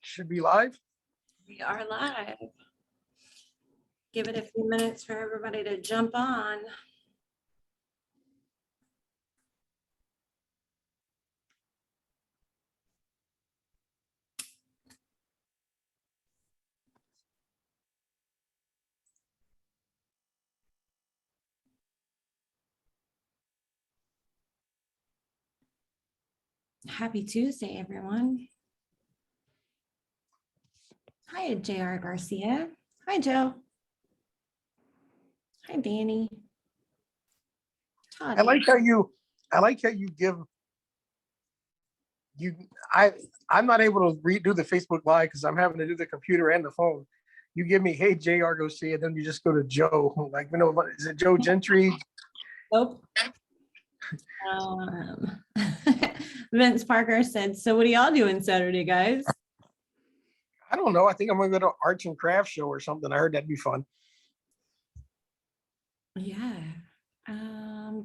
Should be live. We are live. Give it a few minutes for everybody to jump on. Happy Tuesday, everyone. Hi, J.R. Garcia. Hi, Joe. Hi, Danny. Todd. I like how you give you. I'm not able to redo the Facebook Live because I'm having to do the computer and the phone. You give me, hey, J.R. Garcia, then you just go to Joe. Like, you know, is it Joe Gentry? Nope. Vince Parker said, so what are y'all doing Saturday, guys? I don't know. I think I'm going to go to arts and crafts show or something. I heard that'd be fun. Yeah.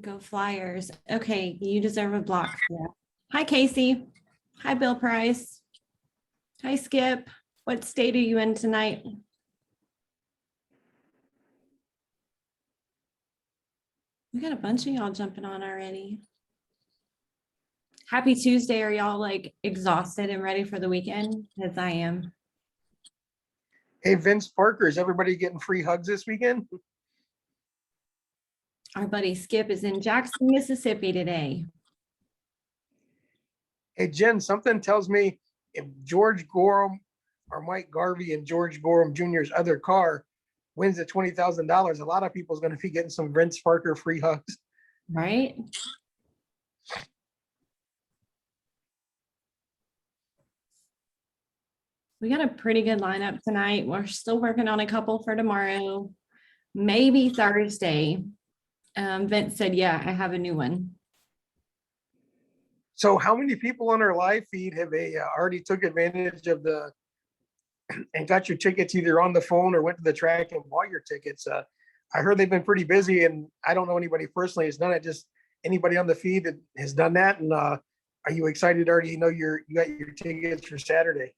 Go Flyers. Okay, you deserve a block for that. Hi, Casey. Hi, Bill Price. Hi, Skip. What state are you in tonight? We got a bunch of y'all jumping on already. Happy Tuesday. Are y'all like exhausted and ready for the weekend? As I am. Hey, Vince Parker, is everybody getting free hugs this weekend? Our buddy Skip is in Jackson, Mississippi today. Hey, Jen, something tells me if George Gorham or Mike Garvey and George Gorham Jr.'s other car wins the $20,000, a lot of people is going to be getting some Vince Parker free hugs. Right? We got a pretty good lineup tonight. We're still working on a couple for tomorrow, maybe Thursday. Vince said, yeah, I have a new one. So how many people on our live feed have already took advantage of and got your tickets either on the phone or went to the track and bought your tickets? I heard they've been pretty busy, and I don't know anybody personally has done it. Just anybody on the feed that has done that. And are you excited already? You know, you got your tickets for Saturday.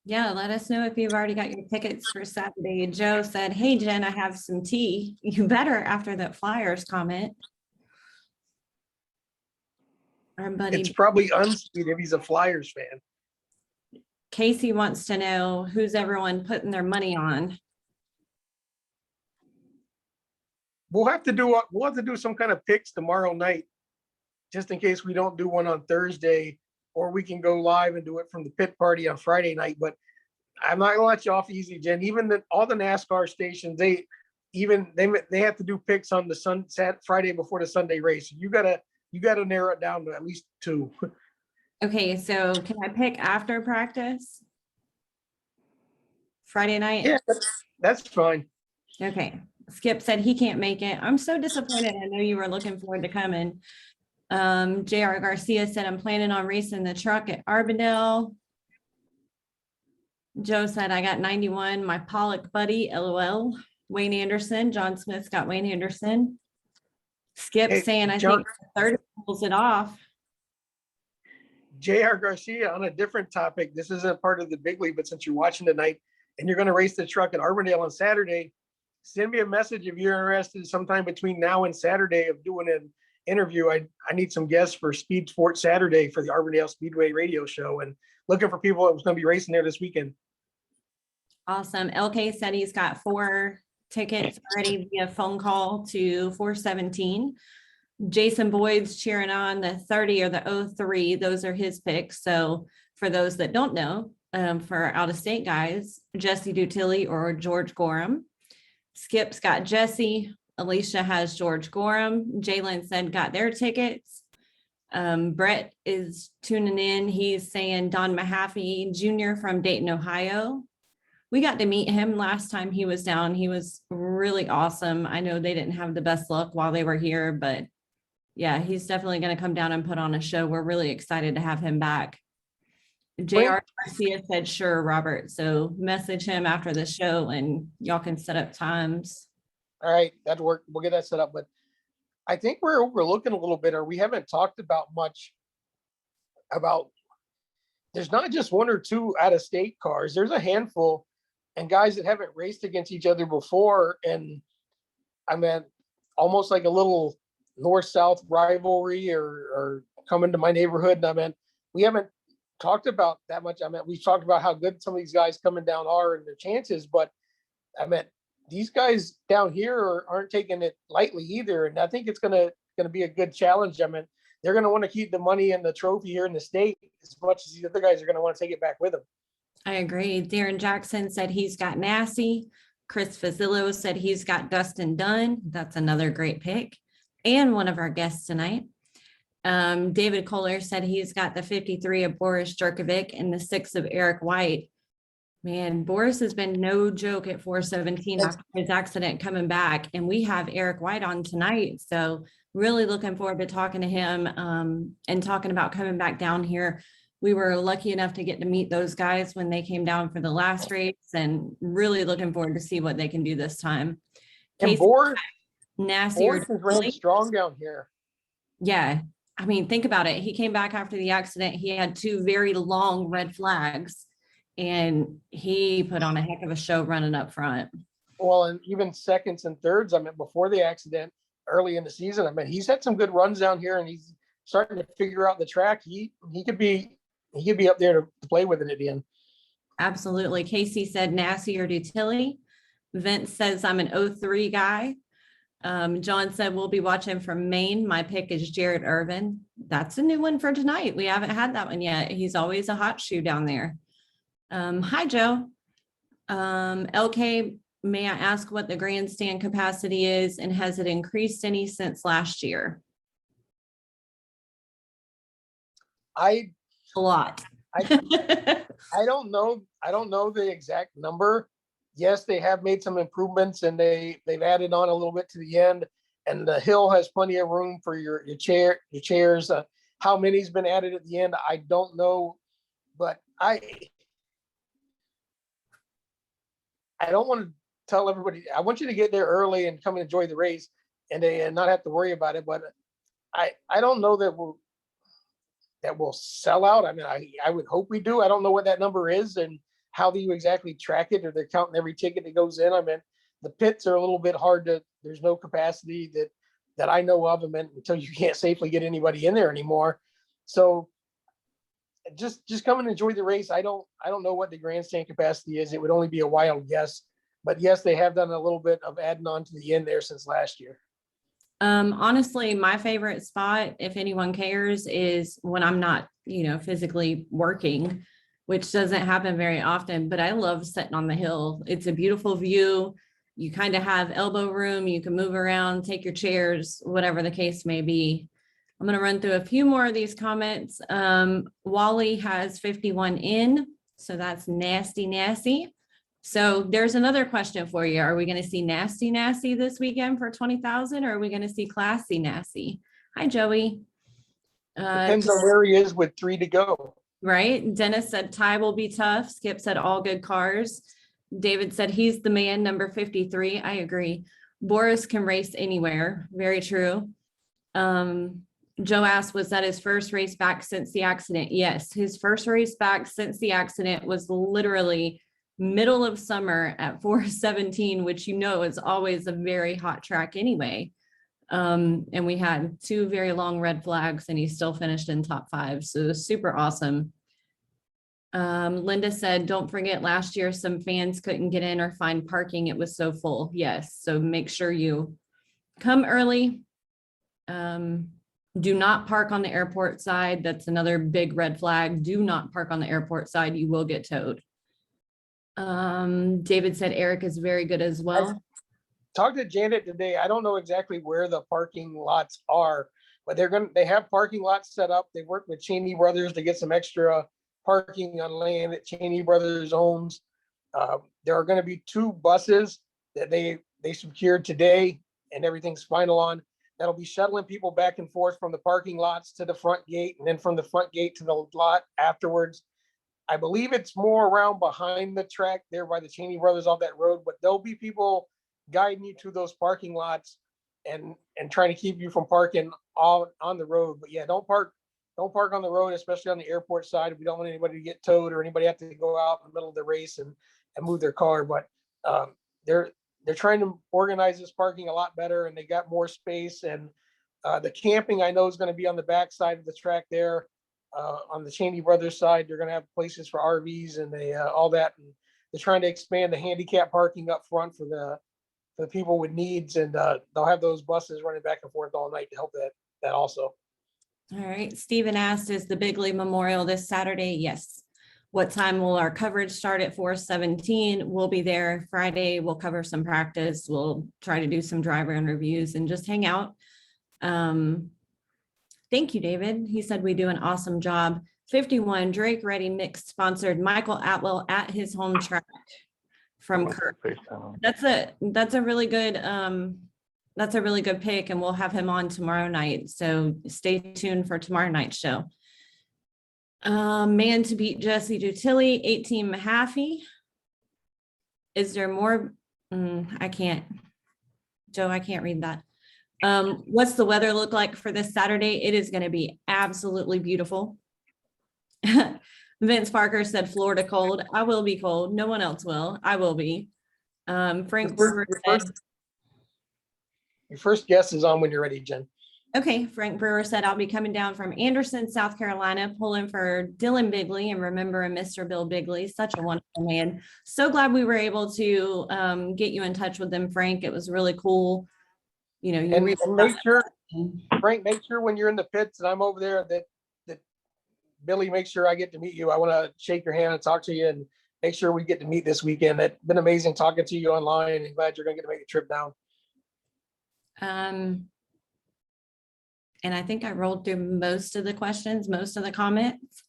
Yeah, let us know if you've already got your tickets for Saturday. Joe said, hey, Jen, I have some tea. You better after that Flyers comment. Our buddy It's probably unsweet if he's a Flyers fan. Casey wants to know who's everyone putting their money on. We'll have to do some kind of picks tomorrow night, just in case we don't do one on Thursday, or we can go live and do it from the pit party on Friday night. But I'm not gonna let you off easy, Jen. Even all the NASCAR stations, they have to do picks on the Friday before the Sunday race. You gotta narrow it down to at least 2. Okay, so can I pick after practice? Friday night? Yeah, that's fine. Okay. Skip said he can't make it. I'm so disappointed. I know you were looking forward to coming. J.R. Garcia said, I'm planning on racing the truck at Arbondale. Joe said, I got 91, my Pollock buddy, LOL. Wayne Anderson, John Smith's got Wayne Anderson. Skip saying, I think 30 pulls it off. J.R. Garcia, on a different topic, this isn't part of the Bigley, but since you're watching tonight and you're going to race the truck at Arbondale on Saturday, send me a message if you're interested sometime between now and Saturday of doing an interview. I need some guests for Speed Sport Saturday for the Arbondale Speedway radio show, and looking for people that was going to be racing there this weekend. Awesome. LK said he's got 4 tickets already via phone call to 417. Jason Boyd's cheering on the 30 or the 03. Those are his picks. So for those that don't know, for out-of-state guys, Jesse Dutilli or George Gorham. Skip's got Jesse. Alicia has George Gorham. Jalen said got their tickets. Brett is tuning in. He's saying Don Mahaffey Jr. from Dayton, Ohio. We got to meet him last time he was down. He was really awesome. I know they didn't have the best luck while they were here, but yeah, he's definitely going to come down and put on a show. We're really excited to have him back. J.R. Garcia said, sure, Robert. So message him after the show and y'all can set up times. All right, that'll work. We'll get that set up. But I think we're overlooking a little bit, or we haven't talked about much about there's not just one or two out of state cars. There's a handful, and guys that haven't raced against each other before. And I mean, almost like a little north-south rivalry or coming to my neighborhood. And I mean, we haven't talked about that much. I mean, we've talked about how good some of these guys coming down are and their chances, but I mean, these guys down here aren't taking it lightly either. And I think it's gonna be a good challenge. I mean, they're gonna want to keep the money and the trophy here in the state as much as the other guys are gonna want to take it back with them. I agree. Darren Jackson said he's got Massey. Chris Fazzillo said he's got Dustin Dunn. That's another great pick. And one of our guests tonight. David Kohler said he's got the 53 of Boris Jerkovic and the 6 of Eric White. Man, Boris has been no joke at 417 after his accident coming back. And we have Eric White on tonight. So really looking forward to talking to him and talking about coming back down here. We were lucky enough to get to meet those guys when they came down for the last race, and really looking forward to see what they can do this time. And Boris Nastier is running strong down here. Yeah. I mean, think about it. He came back after the accident. He had 2 very long red flags, and he put on a heck of a show running up front. Well, and even seconds and thirds, I mean, before the accident, early in the season, I mean, he's had some good runs down here, and he's starting to figure out the track. He could be up there to play with it at the end. Absolutely. Casey said Nasty or Dutilly. Vince says I'm an 03 guy. John said we'll be watching from Maine. My pick is Jared Irvin. That's a new one for tonight. We haven't had that one yet. He's always a hot shoe down there. Hi, Joe. LK, may I ask what the grandstand capacity is, and has it increased any since last year? A lot. I don't know. I don't know the exact number. Yes, they have made some improvements, and they've added on a little bit to the end. And the hill has plenty of room for your chairs. How many's been added at the end, I don't know, but I don't want to tell everybody. I want you to get there early and come and enjoy the race, and not have to worry about it. But I don't know that we'll sell out. I mean, I would hope we do. I don't know what that number is and how do you exactly track it, or they're counting every ticket that goes in. I mean, the pits are a little bit hard there's no capacity that I know of, and until you can't safely get anybody in there anymore. So just come and enjoy the race. I don't know what the grandstand capacity is. It would only be a wild guess, but yes, they have done a little bit of adding on to the end there since last year. Honestly, my favorite spot, if anyone cares, is when I'm not, physically working, which doesn't happen very often, but I love sitting on the hill. It's a beautiful view. You kind of have elbow room. You can move around, take your chairs, whatever the case may be. I'm going to run through a few more of these comments. Wally has 51 in, so that's nasty. So there's another question for you. Are we going to see nasty this weekend for 20,000, or are we going to see classy nasty? Hi, Joey. Depends on where he is with 3 to go. Right. Dennis said Ty will be tough. Skip said all good cars. David said he's the man, number 53. I agree. Boris can race anywhere. Very true. Joe asked, was that his first race back since the accident? Yes, his first race back since the accident was literally middle of summer at 417, which is always a very hot track anyway. And we had 2 very long red flags, and he still finished in top 5. So it was super awesome. Linda said, don't forget last year, some fans couldn't get in or find parking. It was so full. Yes. So make sure you come early. Do not park on the airport side. That's another big red flag. Do not park on the airport side. You will get towed. David said Eric is very good as well. Talked to Janet today. I don't know exactly where the parking lots are, but they have parking lots set up. They worked with Cheney Brothers to get some extra parking on land that Cheney Brothers owns. There are going to be 2 buses that they secured today, and everything's final on. That'll be shuttling people back and forth from the parking lots to the front gate, and then from the front gate to the lot afterwards. I believe it's more around behind the track there by the Cheney Brothers off that road, but there'll be people guiding you to those parking lots and trying to keep you from parking on the road. But yeah, don't park don't park on the road, especially on the airport side. We don't want anybody to get towed or anybody have to go out in the middle of the race and move their car. But they're trying to organize this parking a lot better, and they got more space. And the camping, I know, is going to be on the back side of the track there. On the Cheney Brothers side, they're going to have places for RVs and all that. And they're trying to expand the handicap parking up front for the people with needs, and they'll have those buses running back and forth all night to help that also. All right. Stephen asked, is the Bigley Memorial this Saturday? Yes. What time will our coverage start at 4:17? We'll be there Friday. We'll cover some practice. We'll try to do some driver interviews and just hang out. Thank you, David. He said we do an awesome job. 51 Drake Ready Mixed sponsored Michael Atwell at his home track from Kirk. That's a really good pick, and we'll have him on tomorrow night. So stay tuned for tomorrow night's show. Man to beat Jesse Dutilli, 18 Mahaffey. Is there more? I can't. Joe, I can't read that. What's the weather look like for this Saturday? It is going to be absolutely beautiful. Vince Parker said Florida cold. I will be cold. No one else will. I will be. Frank Brewer said, your first guess is on when you're ready, Jen. okay. Frank Brewer said, I'll be coming down from Anderson, South Carolina, pulling for Dylan Bigley and remembering Mr. Bill Bigley. Such a wonderful man. So glad we were able to get you in touch with them, Frank. It was really cool. You know, and make sure, Frank, make sure when you're in the pits and I'm over there that Billy, make sure I get to meet you. I want to shake your hand and talk to you and make sure we get to meet this weekend. It's been amazing talking to you online, and glad you're going to get to make a trip down. And I think I rolled through most of the questions, most of the comments,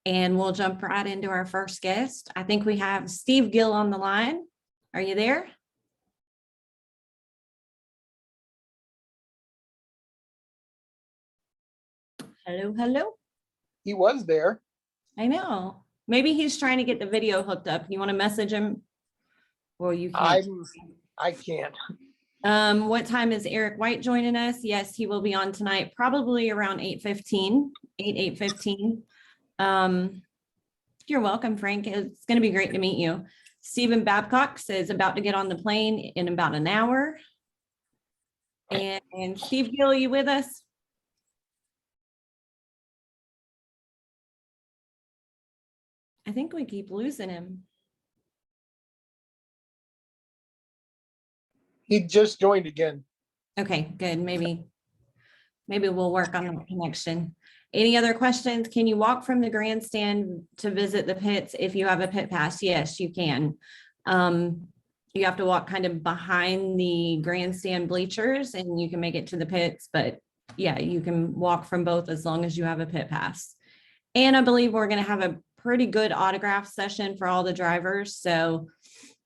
and we'll jump right into our first guest. I think we have Steve Gill on the line. Are you there? Hello, hello. He was there. I know. Maybe he's trying to get the video hooked up. You want to message him? Well, you can't. I can't. What time is Eric White joining us? Yes, he will be on tonight, probably around 8:15. You're welcome, Frank. It's going to be great to meet you. Stephen Babcock says about to get on the plane in about an hour. And Steve Gill, you with us? I think we keep losing him. He just joined again. Okay, good. Maybe we'll work on the connection. Any other questions? Can you walk from the grandstand to visit the pits if you have a pit pass? Yes, you can. You have to walk kind of behind the grandstand bleachers and you can make it to the pits, but yeah, you can walk from both as long as you have a pit pass. And I believe we're going to have a pretty good autograph session for all the drivers. So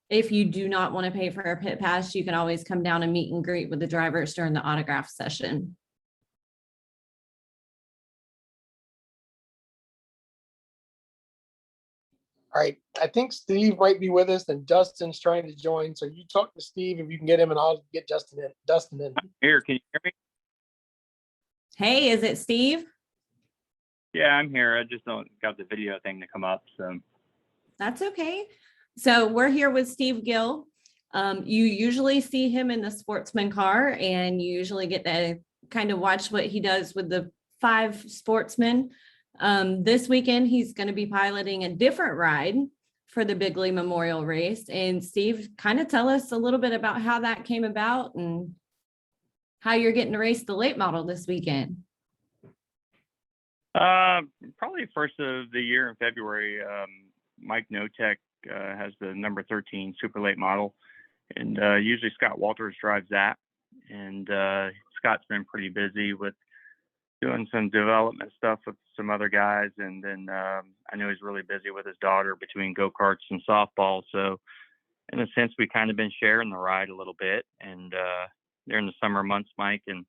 if you do not want to pay for a pit pass, you can always come down and meet and greet with the drivers during the autograph session. All right. I think Steve might be with us and Dustin's trying to join. So you talk to Steve if you can get him, and I'll get Dustin in. Here, can you hear me? Hey, is it Steve? Yeah, I'm here. I just don't got the video thing to come up. So That's okay. So we're here with Steve Gill. You usually see him in the sportsman car, and you usually get to kind of watch what he does with the 5 sportsmen. This weekend, he's going to be piloting a different ride for the Bigley Memorial Race. And Steve, kind of tell us a little bit about how that came about and how you're getting to race the late model this weekend. probably first of the year in February. Mike Notek has the number 13 super late model, and usually Scott Walters drives that. And Scott's been pretty busy with doing some development stuff with some other guys, and then I know he's really busy with his daughter between go-karts and softball. So in a sense, we kind of been sharing the ride a little bit. And during the summer months, Mike and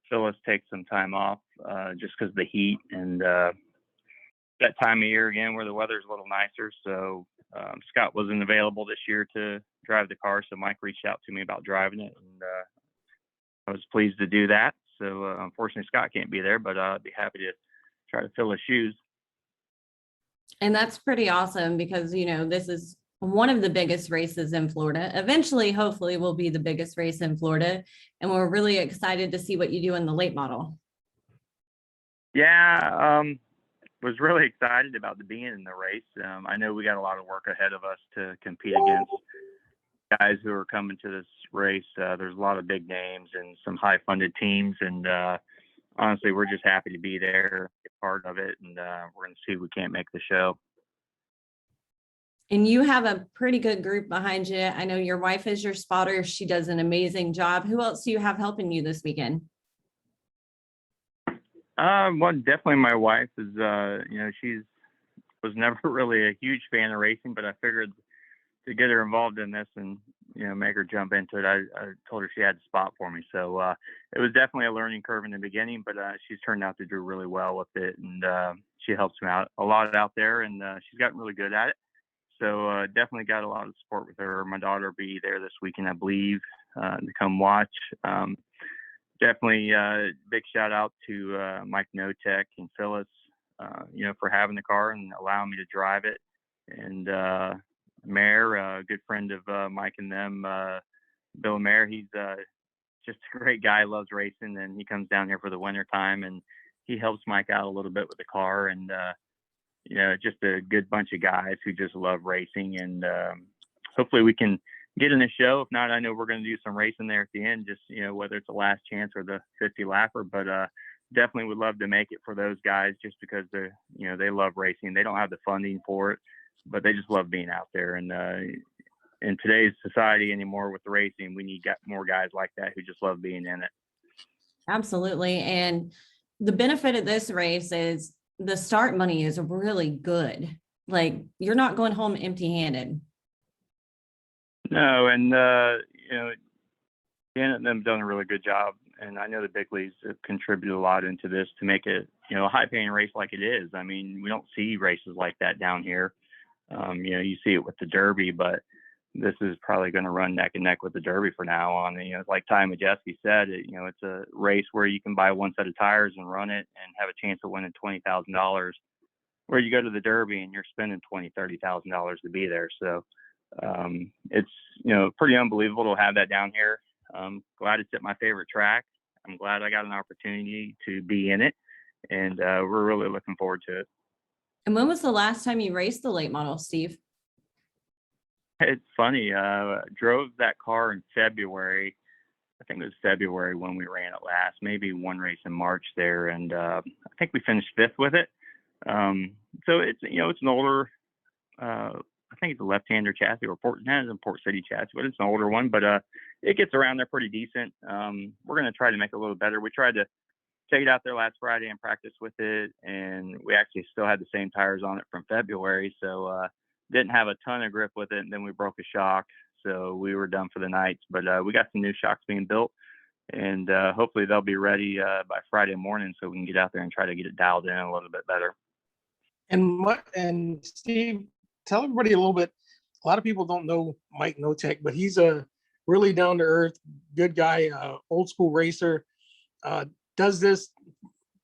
Phyllis take some time off just because of the heat and that time of year again where the weather's a little nicer. So Scott wasn't available this year to drive the car, so Mike reached out to me about driving it, and I was pleased to do that. So unfortunately, Scott can't be there, but I'd be happy to try to fill his shoes. And that's pretty awesome because, this is one of the biggest races in Florida. Eventually, hopefully, will be the biggest race in Florida. And we're really excited to see what you do in the late model. Yeah, was really excited about being in the race. I know we got a lot of work ahead of us to compete against guys who are coming to this race. There's a lot of big names and some high-funded teams, and honestly, we're just happy to be there, be part of it, and we're going to see if we can't make the show. And you have a pretty good group behind you. I know your wife is your spotter. She does an amazing job. Who else do you have helping you this weekend? Well, definitely my wife is, she's was never really a huge fan of racing, but I figured to get her involved in this and, make her jump into it, I told her she had a spot for me. So it was definitely a learning curve in the beginning, but she's turned out to do really well with it. And she helps me out a lot out there, and she's gotten really good at it. So definitely got a lot of support with her. My daughter will be there this weekend, I believe, to come watch. Definitely big shout out to Mike Notek and Phyllis, for having the car and allowing me to drive it. And Mayor, a good friend of Mike and them, Bill Mayer, he's just a great guy, loves racing, and he comes down here for the winter time, and he helps Mike out a little bit with the car. And just a good bunch of guys who just love racing, and hopefully we can get in the show. If not, I know we're going to do some racing there at the end, just, whether it's the last chance or the 50 lapper, but definitely would love to make it for those guys just because they love racing. They don't have the funding for it, but they just love being out there. And in today's society anymore with the racing, we need more guys like that who just love being in it. Absolutely. And the benefit of this race is the start money is really good. Like, you're not going home empty-handed. No, and Dan and them done a really good job, and I know the Bigleys have contributed a lot into this to make it, a high-paying race like it is. I mean, we don't see races like that down here. You see it with the Derby, but this is probably going to run neck and neck with the Derby for now on. Like Ty Majeski said, it's a race where you can buy one set of tires and run it and have a chance of winning $20,000. Where you go to the Derby and you're spending $20,000-$30,000 to be there. So it's pretty unbelievable to have that down here. Glad it's at my favorite track. I'm glad I got an opportunity to be in it, and we're really looking forward to it. And when was the last time you raced the late model, Steve? It's funny. Drove that car in February. I think it was February when we ran it last. Maybe one race in March there, and I think we finished 5th with it. So it's it's an older. I think it's a left-hander chassis or Port City chassis, but it's an older one. But it gets around there pretty decent. We're going to try to make it a little better. We tried to take it out there last Friday and practice with it, and we actually still had the same tires on it from February, so didn't have a ton of grip with it. And then we broke a shock, so we were done for the night. But we got some new shocks being built, and hopefully they'll be ready by Friday morning, so we can get out there and try to get it dialed in a little bit better. And Steve, tell everybody a little bit. A lot of people don't know Mike Notek, but he's a really down to earth, good guy, old school racer. Does this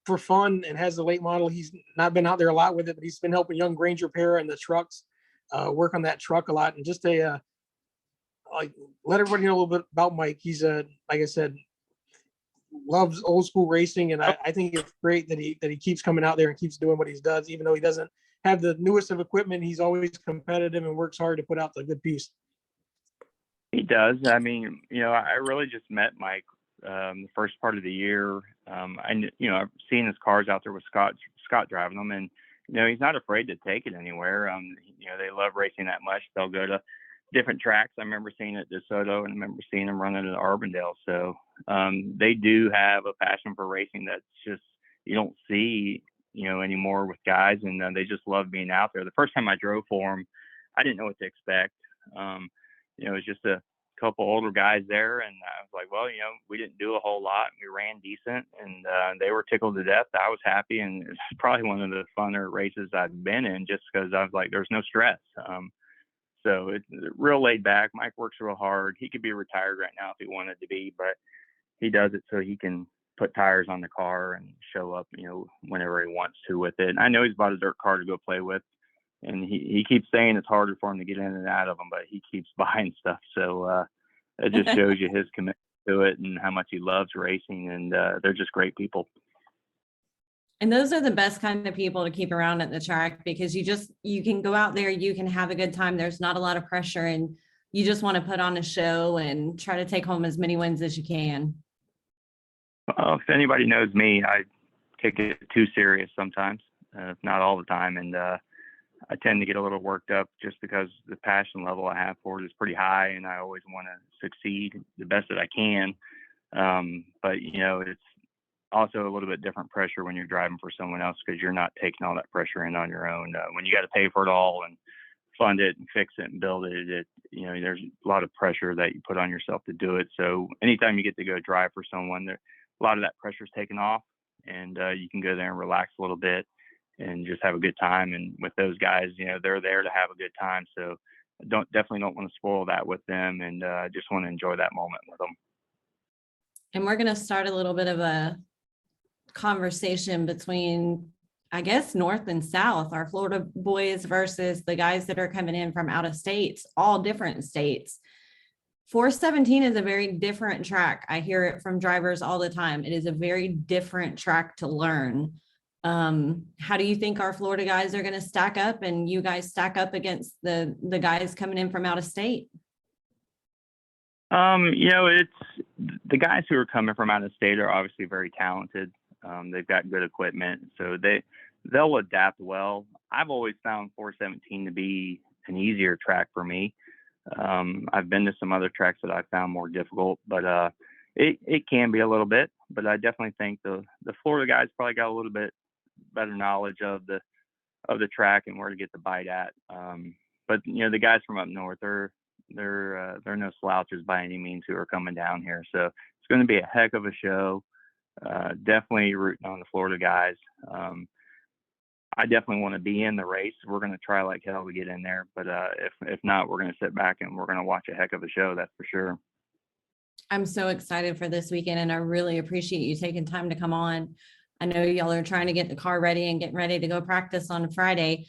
for fun and has the late model. He's not been out there a lot with it, but he's been helping young Granger Para and the trucks work on that truck a lot. And just let everybody know a little bit about Mike. He's like I said, loves old school racing, and I think it's great that he keeps coming out there and keeps doing what he does, even though he doesn't have the newest of equipment. He's always competitive and works hard to put out the good piece. He does. I mean, I really just met Mike the first part of the year. I've seen his cars out there with Scott driving them, and he's not afraid to take it anywhere. They love racing that much. They'll go to different tracks. I remember seeing it at DeSoto, and I remember seeing him running at Arbondale. So they do have a passion for racing that's just you don't see anymore with guys, and they just love being out there. The first time I drove for him, I didn't know what to expect. It was just a couple older guys there, and I was like, well, we didn't do a whole lot. We ran decent, and they were tickled to death. I was happy, and it's probably one of the funner races I've been in, just because I was like, there's no stress. So it's real laid back. Mike works real hard. He could be retired right now if he wanted to be, but he does it so he can put tires on the car and show up, whenever he wants to with it. And I know he's bought a dirt car to go play with, and he keeps saying it's harder for him to get in and out of them, but he keeps buying stuff. So it just shows you his commitment to it and how much he loves racing. And they're just great people. And those are the best kind of people to keep around at the track, because you can go out there, you can have a good time. There's not a lot of pressure, and you just want to put on a show and try to take home as many wins as you can. If anybody knows me, I take it too serious sometimes, not all the time. And I tend to get a little worked up just because the passion level I have for it is pretty high, and I always want to succeed the best that I can. But, it's also a little bit different pressure when you're driving for someone else, because you're not taking all that pressure in on your own. When you got to pay for it all and fund it and fix it and build it, there's a lot of pressure that you put on yourself to do it. So anytime you get to go drive for someone, a lot of that pressure is taken off, and you can go there and relax a little bit and just have a good time. And with those guys, they're there to have a good time. So I definitely don't want to spoil that with them, and just want to enjoy that moment with them. And we're going to start a little bit of a conversation between, I guess, North and South, our Florida boys versus the guys that are coming in from out of states, all different states. 417 is a very different track. I hear it from drivers all the time. It is a very different track to learn. How do you think our Florida guys are going to stack up, and you guys stack up against the guys coming in from out of state? It's the guys who are coming from out of state are obviously very talented. They've got good equipment, so they'll adapt well. I've always found 417 to be an easier track for me. I've been to some other tracks that I found more difficult, but it can be a little bit. But I definitely think the Florida guys probably got a little bit better knowledge of the track and where to get the bite at. But the guys from up north, they're no slouches by any means who are coming down here. So it's going to be a heck of a show. Definitely rooting on the Florida guys. I definitely want to be in the race. We're going to try like hell to get in there, but if not, we're going to sit back and we're going to watch a heck of a show. That's for sure. I'm so excited for this weekend, and I really appreciate you taking time to come on. I know y'all are trying to get the car ready and getting ready to go practice on Friday.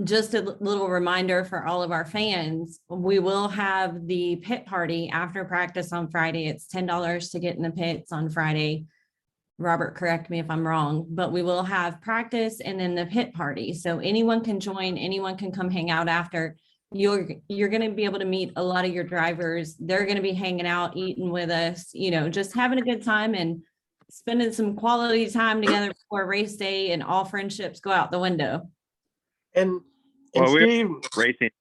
Just a little reminder for all of our fans, we will have the pit party after practice on Friday. It's $10 to get in the pits on Friday. Robert, correct me if I'm wrong, but we will have practice and then the pit party. So anyone can join, anyone can come hang out after. You're going to be able to meet a lot of your drivers. They're going to be hanging out, eating with us, just having a good time and spending some quality time together before race day, and all friendships go out the window. And Well, Steve, racing.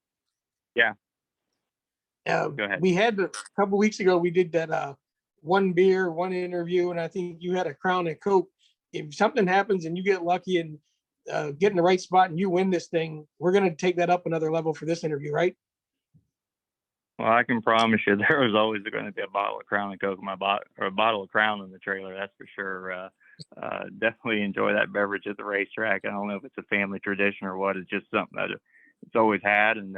Yeah. Go ahead. We had a couple weeks ago, we did that one beer, one interview, and I think you had a Crown and Coke. If something happens and you get lucky and get in the right spot and you win this thing, we're going to take that up another level for this interview, right? Well, I can promise you there was always going to be a bottle of Crown and Coke or a bottle of Crown in the trailer. That's for sure. Definitely enjoy that beverage at the racetrack. I don't know if it's a family tradition or what. It's just something that it's always had, and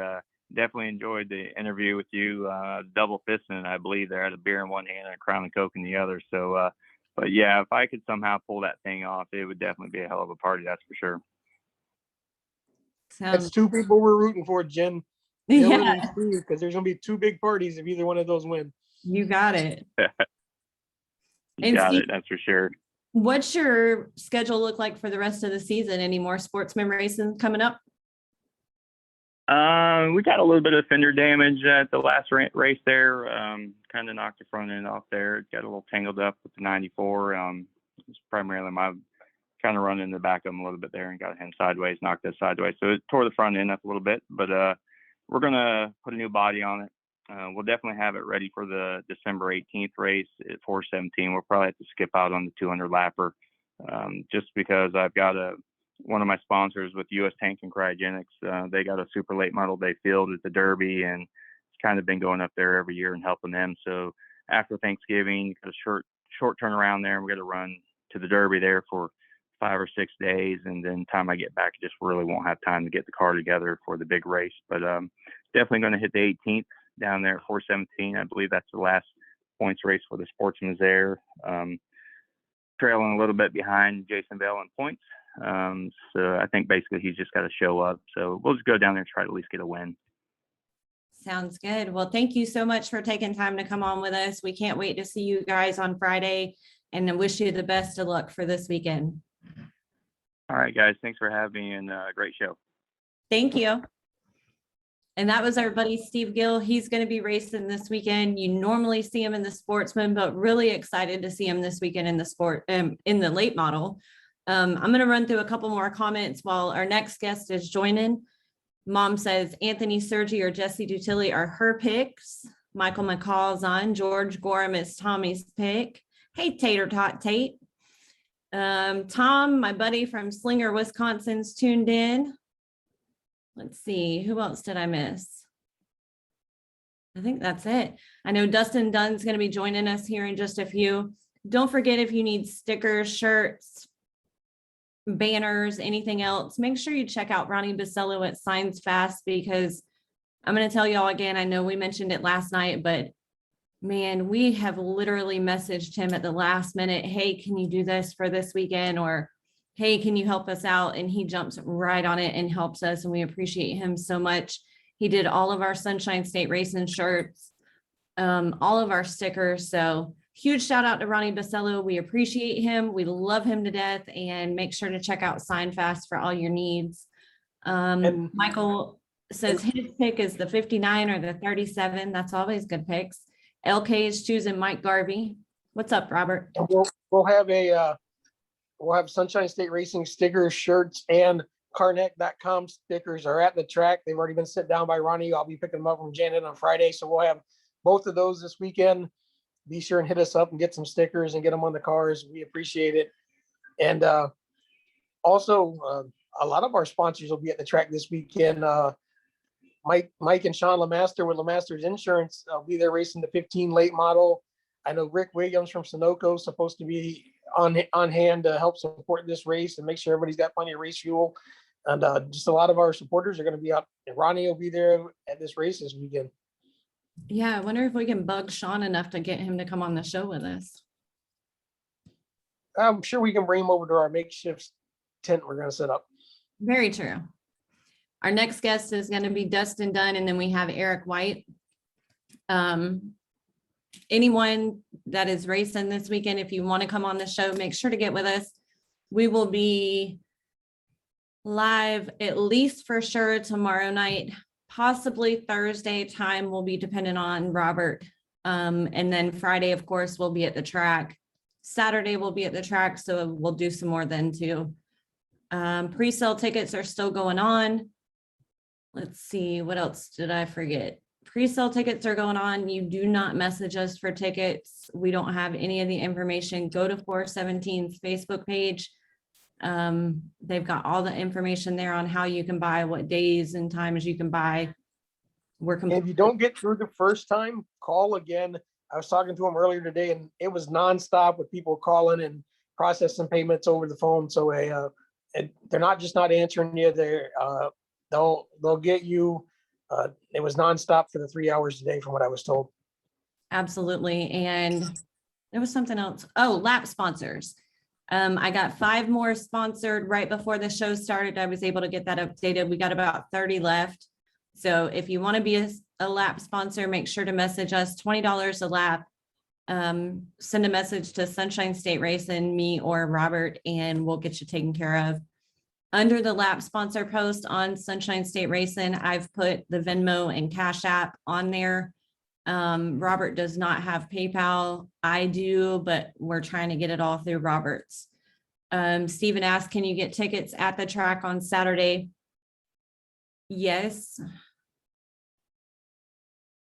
definitely enjoyed the interview with you. Double fisting, I believe, there. I had a beer in one hand and a Crown and Coke in the other. So, but yeah, if I could somehow pull that thing off, it would definitely be a hell of a party. That's for sure. That's two people we're rooting for, Jen. Yeah, Because there's going to be two big parties if either one of those win. you got it. You got it. That's for sure. What's your schedule look like for the rest of the season? Any more sportsman racing coming up? We got a little bit of fender damage at the last race there. Kind of knocked the front end off there. It got a little tangled up with the 94. It's primarily my kind of running in the back of them a little bit there and got him sideways, knocked us sideways. So it tore the front end up a little bit, but we're going to put a new body on it. We'll definitely have it ready for the December 18th race at 417. We'll probably have to skip out on the 200 lapper just because I've got one of my sponsors with US Tank and Cryogenics. They got a super late model they field at the Derby, and it's kind of been going up there every year and helping them. So after Thanksgiving, got a short turnaround there, and we're going to run to the Derby there for 5 or 6 days, and then time I get back, I just really won't have time to get the car together for the big race. But definitely going to hit the 18th down there at 417. I believe that's the last points race for the Sportsman's there. Trailing a little bit behind Jason Bell in points. So I think basically he's just got to show up. So we'll just go down there and try to at least get a win. Sounds good. Well, thank you so much for taking time to come on with us. We can't wait to see you guys on Friday, and I wish you the best of luck for this weekend. All right, guys. Thanks for having me, and great show. Thank you. And that was our buddy Steve Gill. He's going to be racing this weekend. You normally see him in the Sportsman, but really excited to see him this weekend in the late model. I'm going to run through a couple more comments while our next guest is joining. Mom says Anthony Sergi or Jesse Dutilli are her picks. Michael McCall's on. George Gorham is Tommy's pick. Hey, Tater Tot Tate. Tom, my buddy from Slinger, Wisconsin's tuned in. Let's see, who else did I miss? I think that's it. I know Dustin Dunn's going to be joining us here in just a few. Don't forget, if you need stickers, shirts, banners, anything else, make sure you check out Ronnie Basello at Signs Fast, because I'm going to tell y'all again, I know we mentioned it last night, but man, we have literally messaged him at the last minute. Hey, can you do this for this weekend? Or, hey, can you help us out? And he jumps right on it and helps us. And we appreciate him so much. He did all of our Sunshine State Racing shirts, all of our stickers. So huge shout out to Ronnie Basello. We appreciate him. We love him to death, and make sure to check out Sign Fast for all your needs. Michael says his pick is the 59 or the 37. That's always good picks. LK is choosing Mike Garvey. What's up, Robert? We'll have Sunshine State Racing stickers, shirts, and Karnac.com stickers are at the track. They've already been sent down by Ronnie. I'll be picking them up from Janet on Friday. So we'll have both of those this weekend. Be sure and hit us up and get some stickers and get them on the cars. We appreciate it. And also, a lot of our sponsors will be at the track this weekend. Mike and Sean Lemaster with Lemaster's Insurance will be there racing the 15 late model. I know Rick Williams from Sunoco is supposed to be on hand to help support this race and make sure everybody's got plenty of race fuel. And just a lot of our supporters are going to be out. And Ronnie will be there at this race this weekend. Yeah, I wonder if we can bug Sean enough to get him to come on the show with us. I'm sure we can bring him over to our makeshift tent we're going to set up. Very true. Our next guest is going to be Dustin Dunn, and then we have Eric White. Anyone that is racing this weekend, if you want to come on the show, make sure to get with us. We will be live at least for sure tomorrow night, possibly Thursday. Time will be dependent on Robert. And then Friday, of course, we'll be at the track. Saturday we'll be at the track, so we'll do some more then too. Pre-sale tickets are still going on. Let's see, what else did I forget? Pre-sale tickets are going on. You do not message us for tickets. We don't have any of the information. Go to 417's Facebook page. They've got all the information there on how you can buy, what days and times you can buy. If you don't get through the first time, call again. I was talking to him earlier today, and it was nonstop with people calling and processing payments over the phone. So they're not just not answering you. They'll get you. It was nonstop for the 3 hours a day, from what I was told. Absolutely. And there was something else. Oh, lap sponsors. I got 5 more sponsored right before the show started. I was able to get that updated. We got about 30 left. So if you want to be a lap sponsor, make sure to message us. $20 a lap. Send a message to Sunshine State Racing, me or Robert, and we'll get you taken care of. Under the lap sponsor post on Sunshine State Racing, I've put the Venmo and Cash App on there. Robert does not have PayPal. I do, but we're trying to get it all through Robert's. Stephen asked, can you get tickets at the track on Saturday? Yes.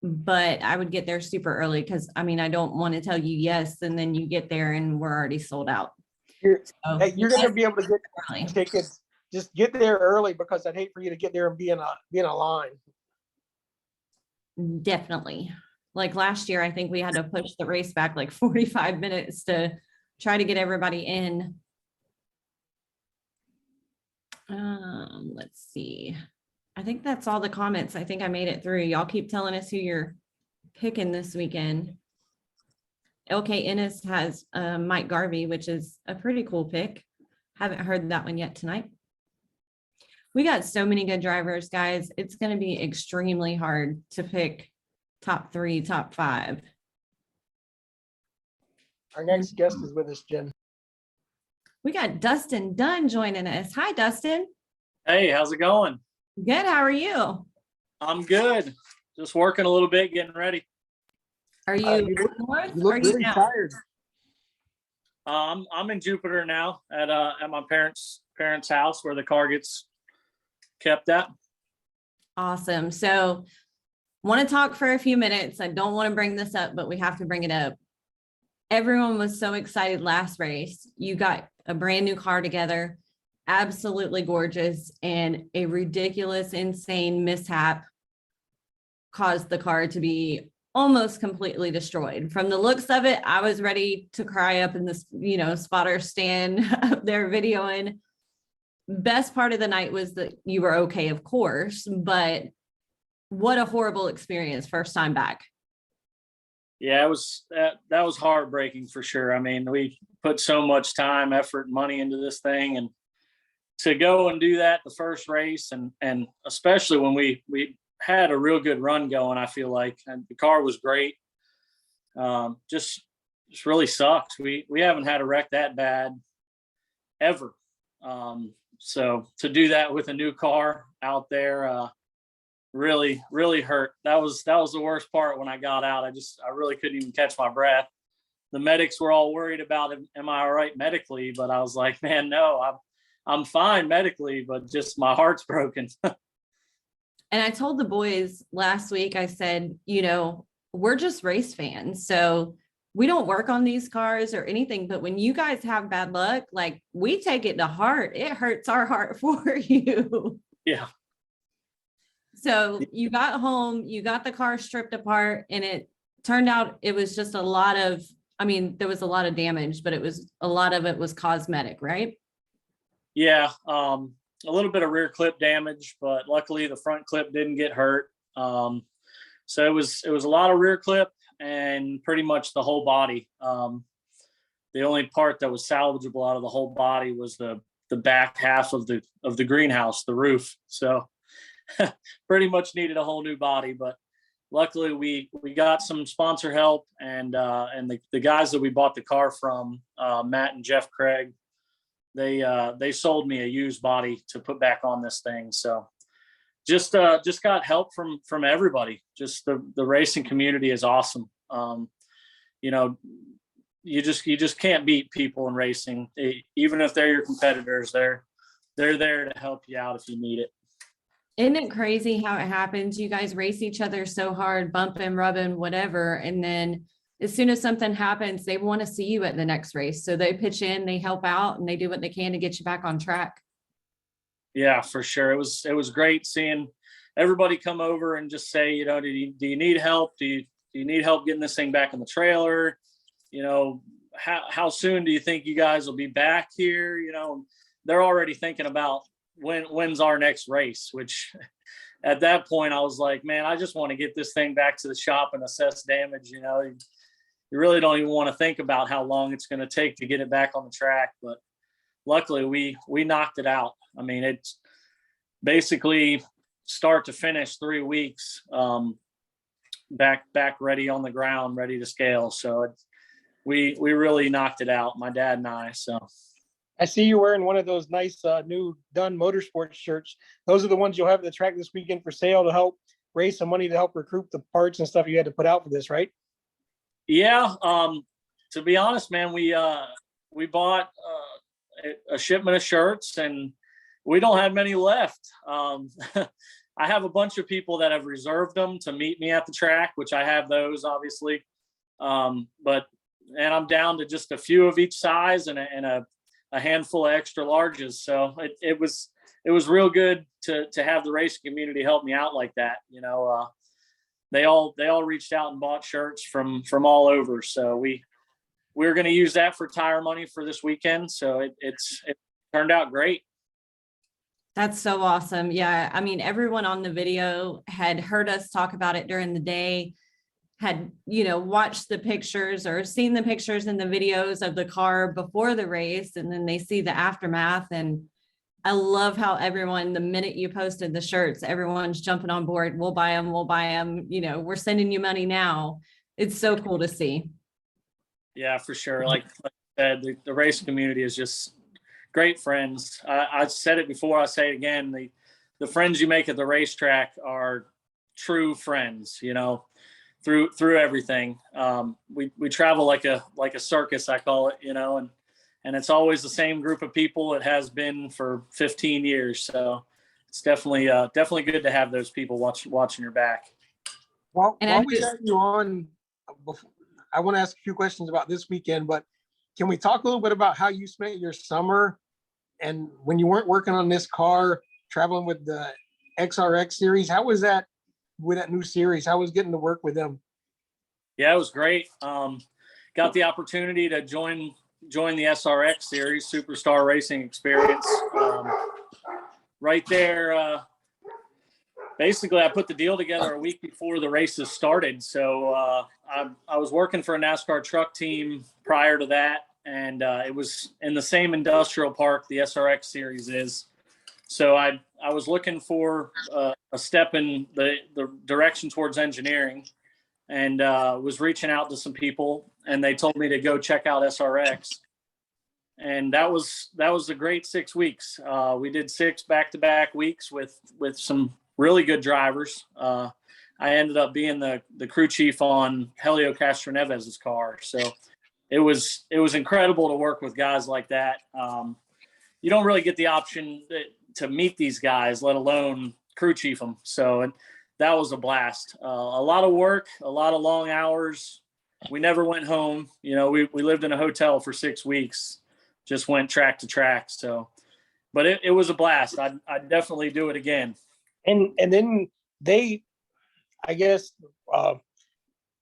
But I would get there super early, because I don't want to tell you yes and then you get there and we're already sold out. You're going to be able to get early. tickets. Just get there early, because I'd hate for you to get there and be in a line. Definitely. Like last year, I think we had to push the race back like 45 minutes to try to get everybody in. Let's see. I think that's all the comments. I think I made it through. Y'all keep telling us who you're picking this weekend. LK Ennis has Mike Garvey, which is a pretty cool pick. Haven't heard that one yet tonight. We got so many good drivers, guys. It's going to be extremely hard to pick top 3, top 5. Our next guest is with us, Jen. We got Dustin Dunn joining us. Hi, Dustin. Hey, how's it going? Good. How are you? I'm good. Just working a little bit, getting ready. Are you You north? You look or are you really south? tired. I'm in Jupiter now at my parents' house where the car gets kept at. Awesome. So want to talk for a few minutes. I don't want to bring this up, but we have to bring it up. Everyone was so excited last race. You got a brand new car together, absolutely gorgeous, and a ridiculous, insane mishap caused the car to be almost completely destroyed. From the looks of it, I was ready to cry up in this, spotter stand up there videoing. Best part of the night was that you were okay, of course, but what a horrible experience first time back. Yeah, it was that was heartbreaking for sure. I mean, we put so much time, effort, and money into this thing, and to go and do that the first race, and especially when we had a real good run going, I feel like, and the car was great. Just really sucks. We haven't had a wreck that bad ever. So to do that with a new car out there, really hurt. That was the worst part when I got out. I really couldn't even catch my breath. The medics were all worried about, am I all right medically? But I was like, man, no, I'm fine medically, but just my heart's broken. And I told the boys last week, I said, we're just race fans. So we don't work on these cars or anything, but when you guys have bad luck, like, we take it to heart. It hurts our heart for you. Yeah. So you got home, you got the car stripped apart, and it turned out it was just there was a lot of damage, but a lot of it was cosmetic, right? Yeah. A little bit of rear clip damage, but luckily the front clip didn't get hurt. So it was a lot of rear clip and pretty much the whole body. The only part that was salvageable out of the whole body was the back half of the greenhouse, the roof. So pretty much needed a whole new body, but luckily we got some sponsor help, and the guys that we bought the car from, Matt and Jeff Craig, they sold me a used body to put back on this thing. So just got help from everybody. Just the racing community is awesome. You just can't beat people in racing. Even if they're your competitors, they're there to help you out if you need it. Isn't it crazy how it happens? You guys race each other so hard, bumping, rubbing, whatever. And then as soon as something happens, they want to see you at the next race. So they pitch in, they help out, and they do what they can to get you back on track. Yeah, for sure. It was great seeing everybody come over and just say, do you need help? Do you need help getting this thing back in the trailer? How soon do you think you guys will be back here? They're already thinking about when's our next race, which at that point I was like, man, I just want to get this thing back to the shop and assess damage. You really don't even want to think about how long it's going to take to get it back on the track. But luckily we knocked it out. I mean, it's basically start to finish 3 weeks, back ready on the ground, ready to scale. So we really knocked it out, my dad and I. So I see you wearing one of those nice new Dunn Motorsports shirts. Those are the ones you'll have at the track this weekend for sale to help raise some money to help recruit the parts and stuff you had to put out for this, right? Yeah. To be honest, man, we bought a shipment of shirts and we don't have many left. I have a bunch of people that have reserved them to meet me at the track, which I have those obviously. And I'm down to just a few of each size and a handful of extra larges. So it was real good to have the racing community help me out like that. They all reached out and bought shirts from all over. So we're going to use that for tire money for this weekend. So it turned out great. That's so awesome. Yeah. I mean, everyone on the video had heard us talk about it during the day. had, watched the pictures or seen the pictures and the videos of the car before the race, and then they see the aftermath. And I love how everyone, the minute you posted the shirts, everyone's jumping on board. We'll buy them. We'll buy them. We're sending you money now. It's so cool to see. Yeah, for sure. Like I said, the race community is just great friends. I said it before, I say it again. The friends you make at the racetrack are true friends, through everything. We travel like a circus, I call it, and it's always the same group of people. It has been for 15 years. So it's definitely good to have those people watching your back. While we got you on, I want to ask a few questions about this weekend, but can we talk a little bit about how you spent your summer and when you weren't working on this car, traveling with the XRX series? How was that with that new series? How was getting to work with them? Yeah, it was great. Got the opportunity to join the SRX series, Superstar Racing Experience. Right there, basically, I put the deal together a week before the races started. So I was working for a NASCAR truck team prior to that, and it was in the same industrial park the SRX series is. So I was looking for a step in the direction towards engineering, and was reaching out to some people, and they told me to go check out SRX. And that was a great 6 weeks. We did 6 back-to-back weeks with some really good drivers. I ended up being the crew chief on Helio Castroneves' car. So it was incredible to work with guys like that. You don't really get the option to meet these guys, let alone crew chief them. So that was a blast. A lot of work, a lot of long hours. We never went home. We lived in a hotel for 6 weeks, just went track to track. So, but it was a blast. I'd definitely do it again. And then they, I guess,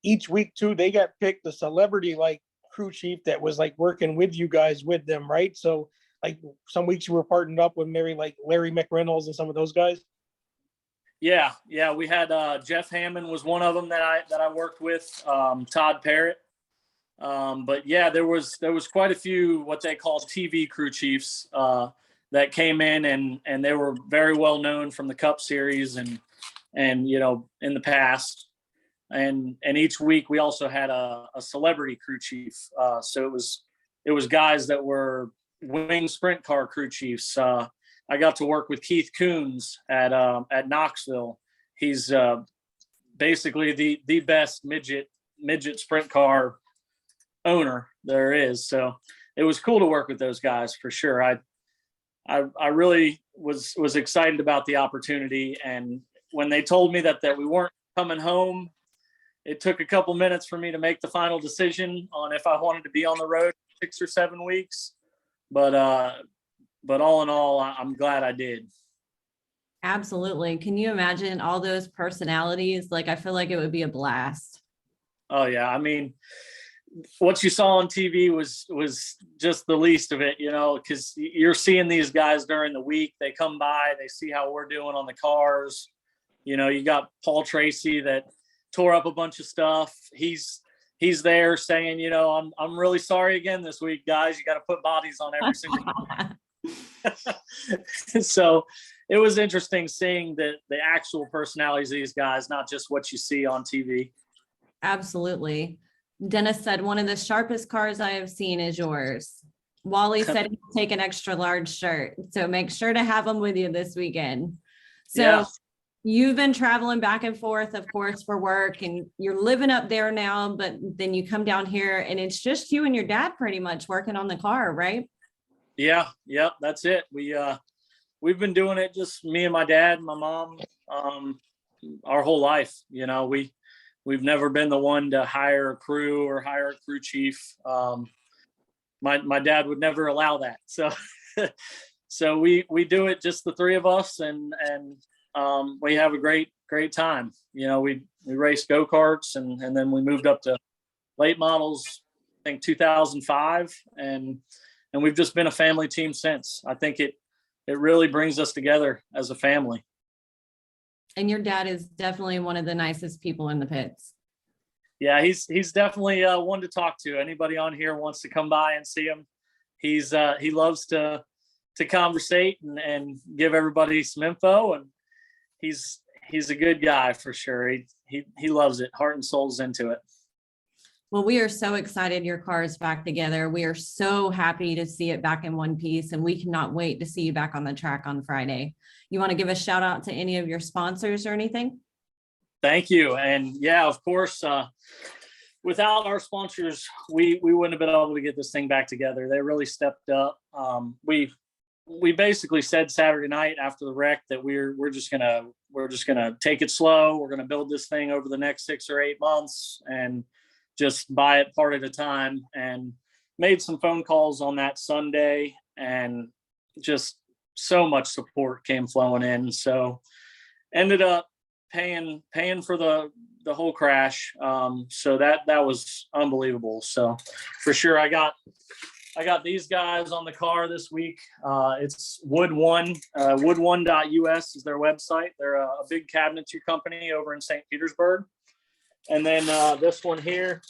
each week too, they got picked a celebrity like crew chief that was like working with you guys with them, right? So like some weeks you were partnered up with maybe like Larry McReynolds and some of those guys. Yeah. We had Jeff Hammond was one of them that I worked with. Todd Parrott. But yeah, there was quite a few what they call TV crew chiefs that came in, and they were very well known from the Cup Series and in the past. And each week we also had a celebrity crew chief. So it was guys that were wing sprint car crew chiefs. I got to work with Keith Coons at Knoxville. He's basically the best midget sprint car owner there is. So it was cool to work with those guys for sure. I really was excited about the opportunity. And when they told me that we weren't coming home, it took a couple minutes for me to make the final decision on if I wanted to be on the road 6 or 7 weeks. But all in all, I'm glad I did. Absolutely. Can you imagine all those personalities? Like, I feel like it would be a blast. Oh yeah. I mean, what you saw on TV was just the least of it, because you're seeing these guys during the week. They come by, they see how we're doing on the cars. You got Paul Tracy that tore up a bunch of stuff. He's there saying, I'm really sorry again this week, guys. You got to put bodies on every single So it was interesting seeing the actual personalities of these guys, not just what you see on TV. Absolutely. Dennis said, one of the sharpest cars I have seen is yours. Wally said he'll take an extra large shirt. So make sure to have them with you this weekend. So yeah. You've been traveling back and forth, of course, for work, and you're living up there now, but then you come down here and it's just you and your dad pretty much working on the car, right? Yeah. Yep. That's it. We've been doing it, just me and my dad and my mom, our whole life. We've never been the one to hire a crew or hire a crew chief. My dad would never allow that. So we do it, just the three of us, and we have a great time. We race go-karts, and then we moved up to late models, I think 2005, and we've just been a family team since. I think it really brings us together as a family. And your dad is definitely one of the nicest people in the pits. Yeah, he's definitely one to talk to. Anybody on here wants to come by and see him. He loves to conversate and give everybody some info, and he's a good guy for sure. He loves it, heart and soul's into it. Well, we are so excited your car is back together. We are so happy to see it back in one piece, and we cannot wait to see you back on the track on Friday. You want to give a shout out to any of your sponsors or anything? Thank you. And yeah, of course, without our sponsors, we wouldn't have been able to get this thing back together. They really stepped up. We basically said Saturday night after the wreck that we're just gonna take it slow. We're gonna build this thing over the next 6 or 8 months and just buy it part at a time, and made some phone calls on that Sunday, and just so much support came flowing in. So ended up paying for the whole crash. So that was unbelievable. So for sure, I got these guys on the car this week. It's wood1.us is their website. They're a big cabinetry company over in St. Petersburg. And then this one here,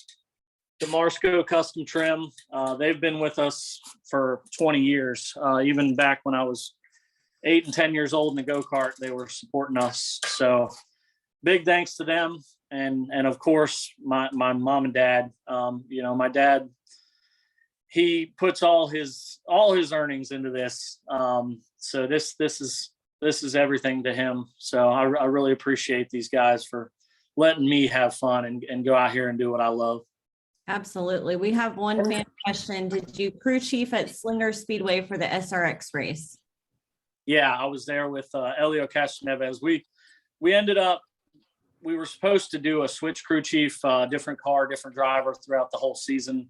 DeMarsco Custom Trim. They've been with us for 20 years. Even back when I was 8 and 10 years old in the go-kart, they were supporting us. So big thanks to them. And of course, my mom and dad. My dad, he puts all his earnings into this. So this is everything to him. So I really appreciate these guys for letting me have fun and go out here and do what I love. Absolutely. We have one fan question. Did you crew chief at Slinger Speedway for the SRX race? Yeah, I was there with Elio Castaneves. We ended up, we were supposed to do a switch crew chief, different car, different driver throughout the whole season.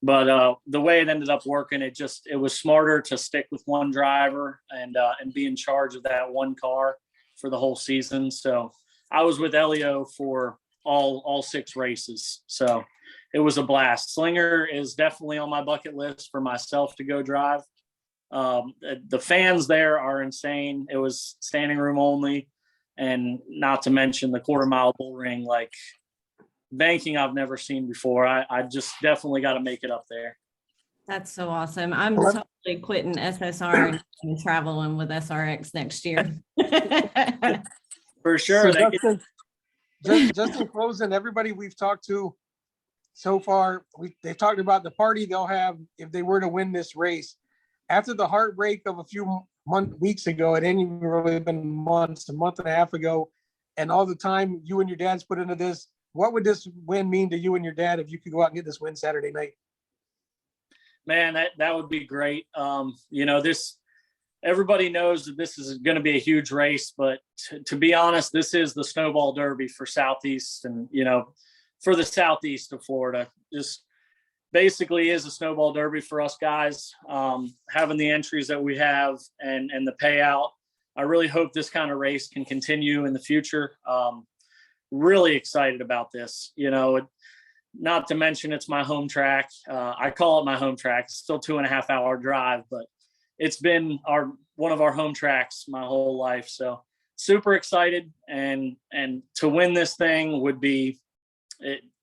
But the way it ended up working, it was smarter to stick with one driver and be in charge of that one car for the whole season. So I was with Elio for all 6 races. So it was a blast. Slinger is definitely on my bucket list for myself to go drive. The fans there are insane. It was standing room only, and not to mention the quarter-mile bull ring, like banking I've never seen before. I just definitely got to make it up there. That's so awesome. I'm totally quitting SSR and traveling with SRX next year. For sure. So just in closing, everybody we've talked to so far, they've talked about the party they'll have if they were to win this race. After the heartbreak of a few weeks ago, it ain't even really been months, a month and a half ago, and all the time you and your dad's put into this, what would this win mean to you and your dad if you could go out and get this win Saturday night? Man, that would be great. Everybody knows that this is going to be a huge race, but to be honest, this is the Snowball Derby for Southeast, and for the Southeast of Florida. Just basically is a Snowball Derby for us guys. Having the entries that we have and the payout, I really hope this kind of race can continue in the future. Really excited about this. Not to mention it's my home track. I call it my home track. It's still 2.5 hour drive, but it's been one of our home tracks my whole life. So super excited, and to win this thing would be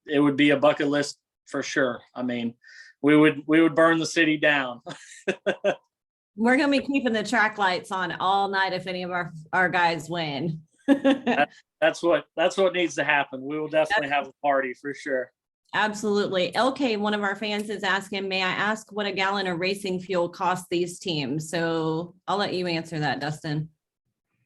it would be a bucket list for sure. I mean, we would burn the city down. We're gonna be keeping the track lights on all night if any of our guys win. That's what needs to happen. We will definitely have a party for sure. Absolutely. LK, one of our fans is asking, may I ask what a gallon of racing fuel costs these teams? So I'll let you answer that, Dustin.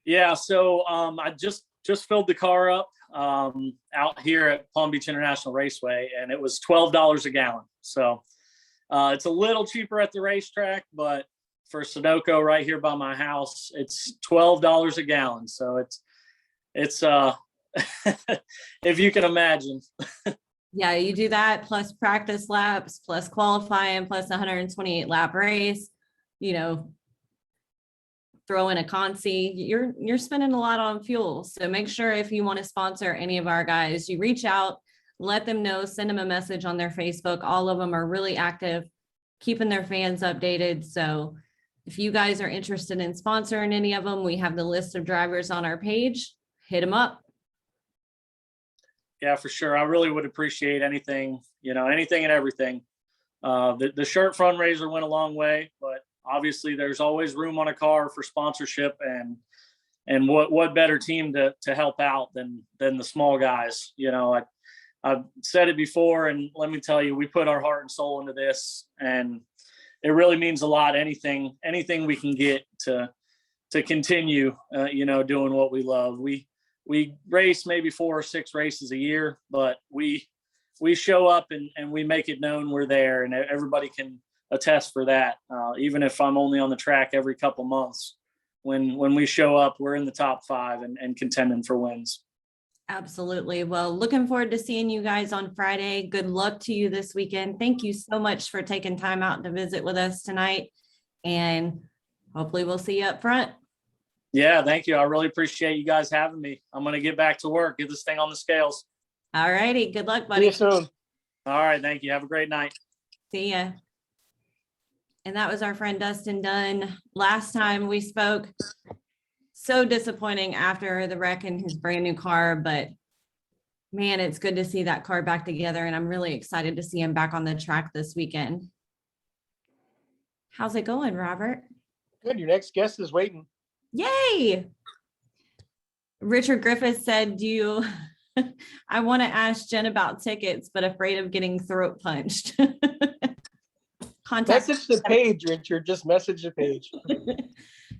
Yeah. So I just filled the car up out here at Palm Beach International Raceway, and it was $12 a gallon. So it's a little cheaper at the racetrack, but for Sunoco right here by my house, it's $12 a gallon. So it's if you can imagine. Yeah, you do that plus practice laps, plus qualifying, plus 128 lap race, throw in a consi, you're spending a lot on fuel. So make sure if you want to sponsor any of our guys, you reach out, let them know, send them a message on their Facebook. All of them are really active, keeping their fans updated. So if you guys are interested in sponsoring any of them, we have the list of drivers on our page. Hit them up. Yeah, for sure. I really would appreciate anything, anything and everything. The shirt fundraiser went a long way, but obviously there's always room on a car for sponsorship, and what better team to help out than the small guys. I've said it before, and let me tell you, we put our heart and soul into this, and it really means a lot. Anything we can get to continue, doing what we love. We race maybe 4 or 6 races a year, but we show up and we make it known we're there, and everybody can attest for that. Even if I'm only on the track every couple months, when we show up, we're in the top 5 and contending for wins. Absolutely. Well, looking forward to seeing you guys on Friday. Good luck to you this weekend. Thank you so much for taking time out to visit with us tonight, and hopefully we'll see you up front. Yeah, thank you. I really appreciate you guys having me. I'm going to get back to work, get this thing on the scales. All righty. Good luck, See buddy. you soon. All right. Thank you. Have a great night. See ya. And that was our friend Dustin Dunn. Last time we spoke, so disappointing after the wreck in his brand new car, but man, it's good to see that car back together, and I'm really excited to see him back on the track this weekend. How's it going, Robert? Good. Your next guest is waiting. Yay! Richard Griffith said, I want to ask Jen about tickets, but afraid of getting throat punched. Contact. Message the page, Richard. Just message the page.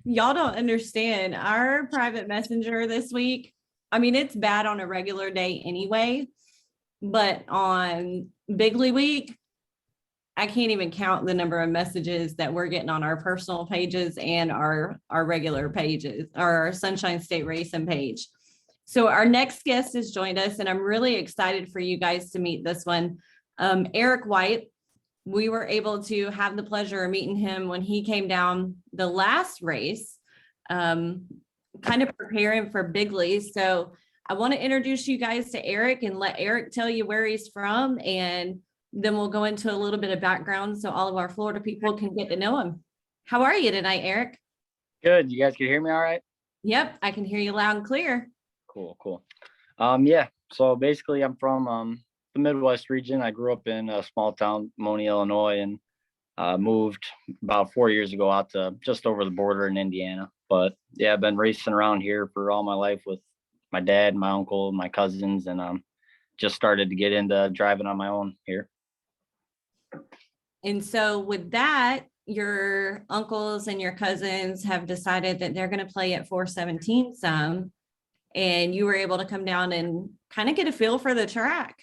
Y'all don't understand. Our private messenger this week, I mean, it's bad on a regular day anyway, but on Bigley week, I can't even count the number of messages that we're getting on our personal pages and our regular pages, our Sunshine State Racing page. So our next guest has joined us, and I'm really excited for you guys to meet this one. Eric White. We were able to have the pleasure of meeting him when he came down the last race, kind of preparing for Bigley. So I want to introduce you guys to Eric and let Eric tell you where he's from, and then we'll go into a little bit of background so all of our Florida people can get to know him. How are you tonight, Eric? Good. You guys can hear me all right? Yep, I can hear you loud and clear. Cool. Yeah. So basically I'm from the Midwest region. I grew up in a small town, Moni, Illinois, and moved about 4 years ago out to just over the border in Indiana. But yeah, I've been racing around here for all my life with my dad, my uncle, my cousins, and just started to get into driving on my own here. And so with that, your uncles and your cousins have decided that they're going to play at 417 some, and you were able to come down and kind of get a feel for the track.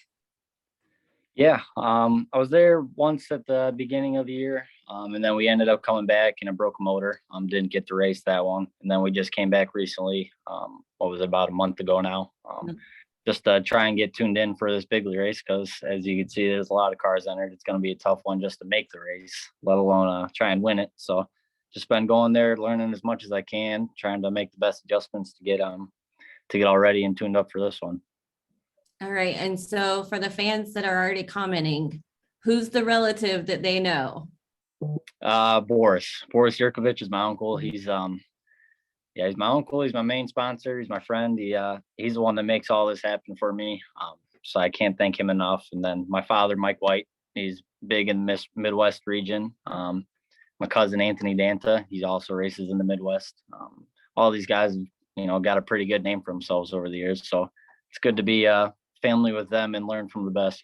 Yeah, I was there once at the beginning of the year, and then we ended up coming back and I broke a motor. Didn't get to race that one, and then we just came back recently. What was it, about a month ago now? Just to try and get tuned in for this Bigley race, because as you can see, there's a lot of cars entered. It's going to be a tough one just to make the race, let alone try and win it. So just been going there, learning as much as I can, trying to make the best adjustments to get all ready and tuned up for this one. All right. And so for the fans that are already commenting, who's the relative that they know? Boris Yurkovich is my uncle. He's he's my uncle. He's my main sponsor. He's my friend. He's the one that makes all this happen for me. So I can't thank him enough. And then my father, Mike White, he's big in the Midwest region. My cousin, Anthony Danta, he also races in the Midwest. All these guys, got a pretty good name for themselves over the years. So it's good to be family with them and learn from the best,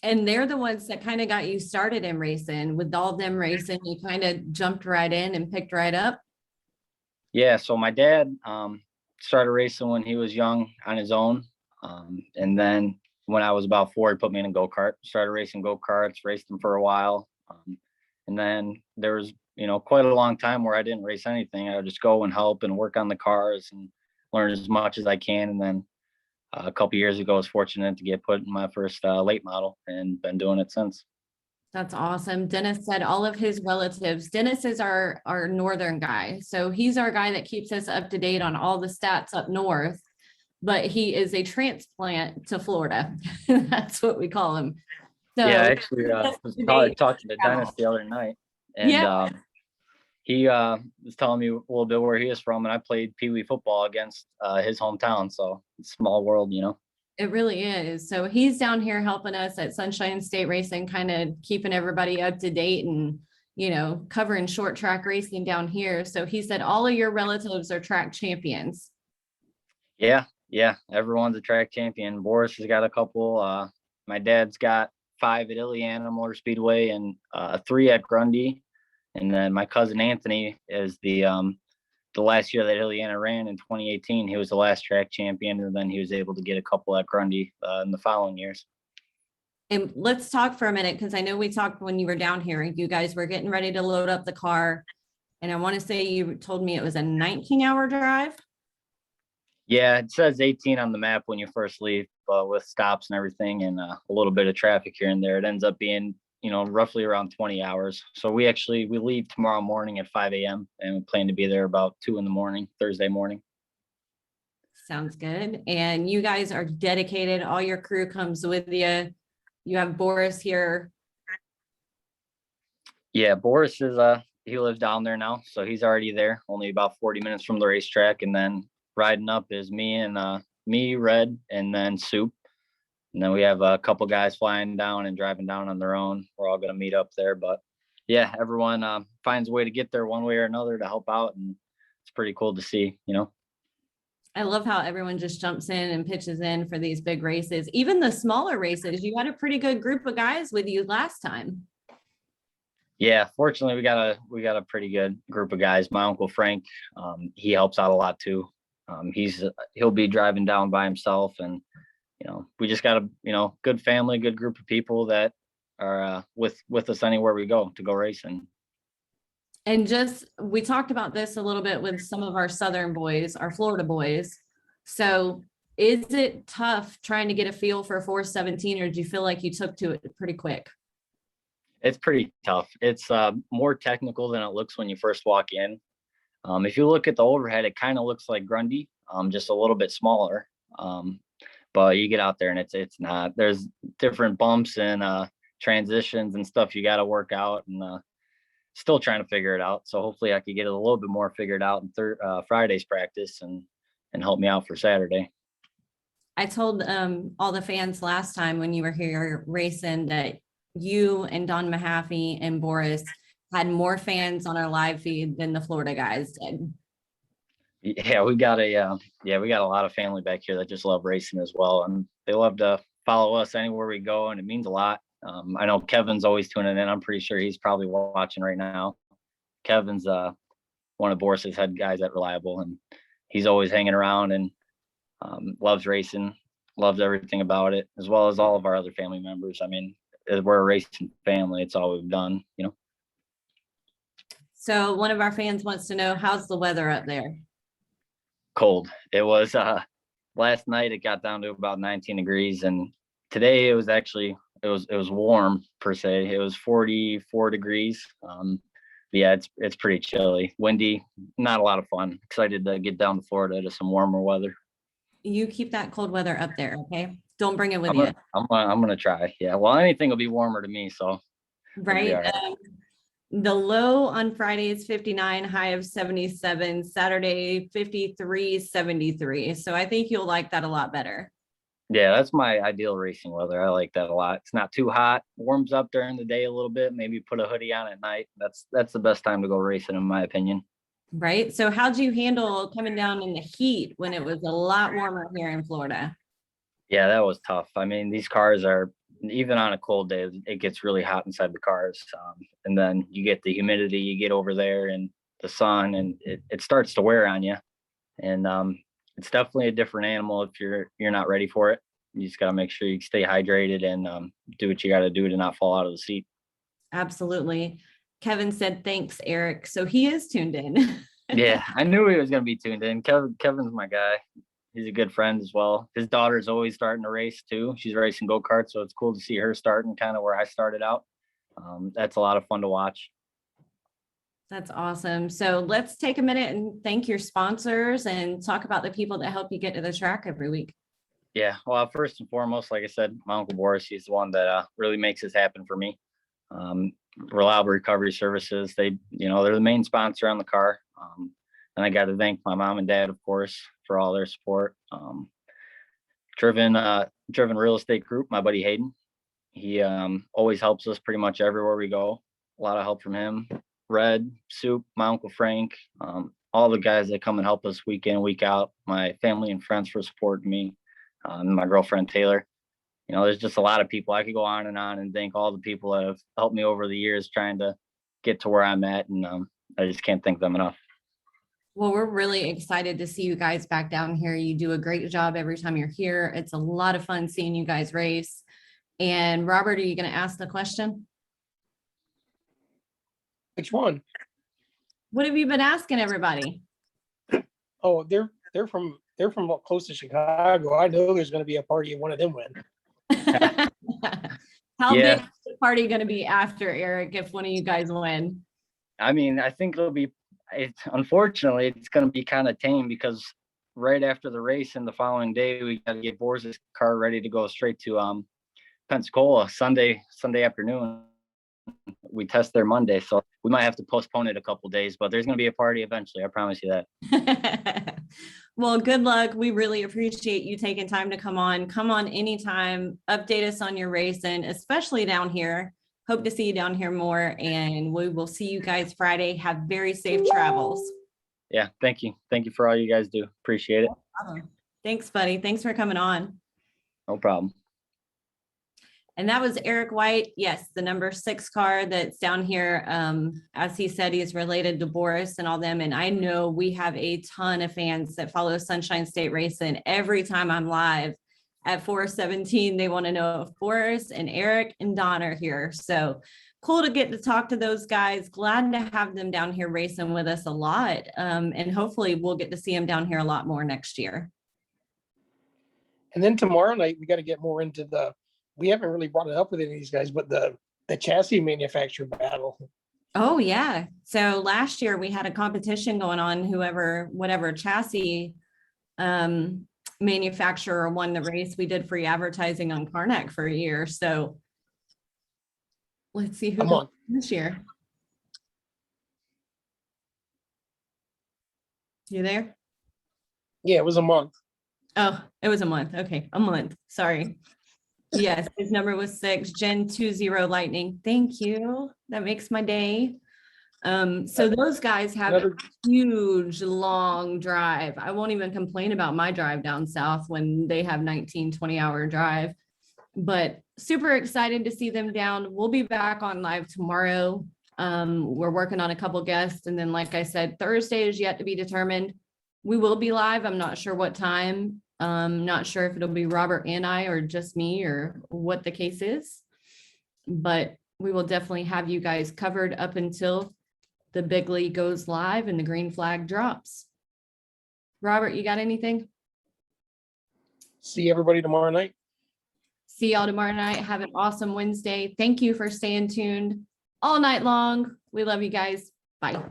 And they're the ones that kind of got you started in racing. With all them racing, you kind of jumped right in and picked right up. Yeah, so my dad started racing when he was young on his own. And then when I was about 4, he put me in a go-kart, started racing go-karts, raced them for a while. And then there was, quite a long time where I didn't race anything. I would just go and help and work on the cars and learn as much as I can. And then a couple years ago, I was fortunate to get put in my first late model and been doing it since. That's awesome. Dennis said all of his relatives. Dennis is our northern guy. So he's our guy that keeps us up to date on all the stats up north, but he is a transplant to Florida. That's what we call him. So yeah, actually, I was probably talking to Dennis the other night, and he was telling me a little bit where he is from, and I played Pee Wee football against his hometown. So it's a small world, It really is. So he's down here helping us at Sunshine State Racing, kind of keeping everybody up to date and, covering short track racing down here. So he said all of your relatives are track champions. Yeah, everyone's a track champion. Boris has got a couple. My dad's got 5 at Ileana Motor Speedway and 3 at Grundy. And then my cousin Anthony is the last year that Ileana ran in 2018. He was the last track champion, and then he was able to get a couple at Grundy in the following years. And let's talk for a minute, because I know we talked when you were down here, you guys were getting ready to load up the car. And I want to say you told me it was a 19-hour drive. Yeah, it says 18 on the map when you first leave, with stops and everything and a little bit of traffic here and there. It ends up being, roughly around 20 hours. So we leave tomorrow morning at 5 a.m. and we plan to be there about 2 a.m, Thursday morning. Sounds good. And you guys are dedicated. All your crew comes with you. You have Boris here. Yeah, Boris is he lives down there now, so he's already there, only about 40 minutes from the racetrack. And then riding up is me, Red, and then Soup. And then we have a couple guys flying down and driving down on their own. We're all going to meet up there. But yeah, everyone finds a way to get there one way or another to help out. And it's pretty cool to see, I love how everyone just jumps in and pitches in for these big races. Even the smaller races, you had a pretty good group of guys with you last time. Yeah, fortunately, we got a pretty good group of guys. My Uncle Frank, he helps out a lot too. He'll be driving down by himself, and we just got a good family, good group of people that are with us anywhere we go to go racing. And we talked about this a little bit with some of our Southern boys, our Florida boys. So is it tough trying to get a feel for 417, or do you feel like you took to it pretty quick? It's pretty tough. It's more technical than it looks when you first walk in. If you look at the overhead, it kind of looks like Grundy, just a little bit smaller. But you get out there and it's not. There's different bumps and transitions and stuff you got to work out, and still trying to figure it out. So hopefully I could get it a little bit more figured out in Friday's practice and help me out for Saturday. I told all the fans last time when you were here racing that you and Don Mahaffey and Boris had more fans on our live feed than the Florida guys did. Yeah, we got a lot of family back here that just love racing as well, and they love to follow us anywhere we go, and it means a lot. I know Kevin's always tuning in. I'm pretty sure he's probably watching right now. Kevin's one of Boris's head guys at Reliable, and he's always hanging around and loves racing, loves everything about it, as well as all of our other family members. I mean, we're a racing family. It's all we've done, So one of our fans wants to know, how's the weather up there? Cold. It was last night it got down to about 19 degrees, and today it was warm per se. It was 44 degrees. Yeah, it's pretty chilly, windy, not a lot of fun. Excited to get down to Florida to some warmer weather. You keep that cold weather up there, okay? Don't bring it with you. I'm gonna try. Yeah, well, anything will be warmer to me, so right. The low on Friday is 59, high of 77, Saturday 53, 73. So I think you'll like that a lot better. Yeah, that's my ideal racing weather. I like that a lot. It's not too hot, warms up during the day a little bit, maybe put a hoodie on at night. That's the best time to go racing, in my opinion. Right. So how'd you handle coming down in the heat when it was a lot warmer here in Florida? Yeah, that was tough. I mean, these cars are, even on a cold day, it gets really hot inside the cars. And then you get the humidity, you get over there and the sun, and it starts to wear on you. And it's definitely a different animal if you're not ready for it. You just got to make sure you stay hydrated and do what you got to do to not fall out of the seat. Absolutely. Kevin said, thanks, Eric. So he is tuned in. Yeah, I knew he was going to be tuned in. Kevin's my guy. He's a good friend as well. His daughter's always starting to race too. She's racing go-karts, so it's cool to see her starting kind of where I started out. That's a lot of fun to watch. That's awesome. So let's take a minute and thank your sponsors and talk about the people that help you get to the track every week. Yeah, well, first and foremost, like I said, my Uncle Boris, he's the one that really makes this happen for me. Reliable Recovery Services, they're the main sponsor on the car. And I got to thank my mom and dad, of course, for all their support. driven real estate group, my buddy Hayden. He always helps us pretty much everywhere we go. A lot of help from him. Red, Soup, my Uncle Frank, all the guys that come and help us week in, week out. My family and friends for supporting me. My girlfriend Taylor. There's just a lot of people. I could go on and thank all the people that have helped me over the years trying to get to where I'm at, and I just can't thank them enough. Well, we're really excited to see you guys back down here. You do a great job every time you're here. It's a lot of fun seeing you guys race. And Robert, are you going to ask the question? Which one? What have you been asking everybody? Oh, they're from close to Chicago. I know there's going to be a party if one of them win. How Yeah. big is the party going to be after, Eric, if one of you guys win? I mean, I think unfortunately, it's going to be kind of tame because right after the race and the following day, we got to get Boris' car ready to go straight to Pensacola Sunday afternoon. We test there Monday, so we might have to postpone it a couple days, but there's going to be a party eventually. I promise you that. Well, good luck. We really appreciate you taking time to come on. Come on anytime. Update us on your racing, especially down here. Hope to see you down here more, and we will see you guys Friday. Have very safe travels. Yeah, thank you. Thank you for all you guys do. Appreciate it. Thanks, buddy. Thanks for coming on. No problem. And that was Eric White. Yes, the number 6 car that's down here. As he said, he's related to Boris and all them. And I know we have a ton of fans that follow Sunshine State Racing. Every time I'm live at 417, they want to know if Boris and Eric and Don are here. So cool to get to talk to those guys. Glad to have them down here racing with us a lot. And hopefully we'll get to see them down here a lot more next year. And then tomorrow night, we got to get more into we haven't really brought it up with any of these guys, but the chassis manufacturer battle. Oh yeah. So last year we had a competition going on, whatever chassis manufacturer won the race. We did free advertising on Karnac for a year. So let's see who won this year. You there? Yeah, it was a month. Oh, it was a month. Okay, a month. Sorry. Yes, his number was 6, Gen 20 Lightning. Thank you. That makes my day. So those guys have a huge long drive. I won't even complain about my drive down south when they have 19, 20-hour drive, but super excited to see them down. We'll be back on live tomorrow. We're working on a couple guests. And then, like I said, Thursday is yet to be determined. We will be live. I'm not sure what time. Not sure if it'll be Robert and I or just me or what the case is, but we will definitely have you guys covered up until the Bigley goes live and the green flag drops. Robert, you got anything? See everybody tomorrow night. See y'all tomorrow night. Have an awesome Wednesday. Thank you for staying tuned all night long. We love you guys. Bye.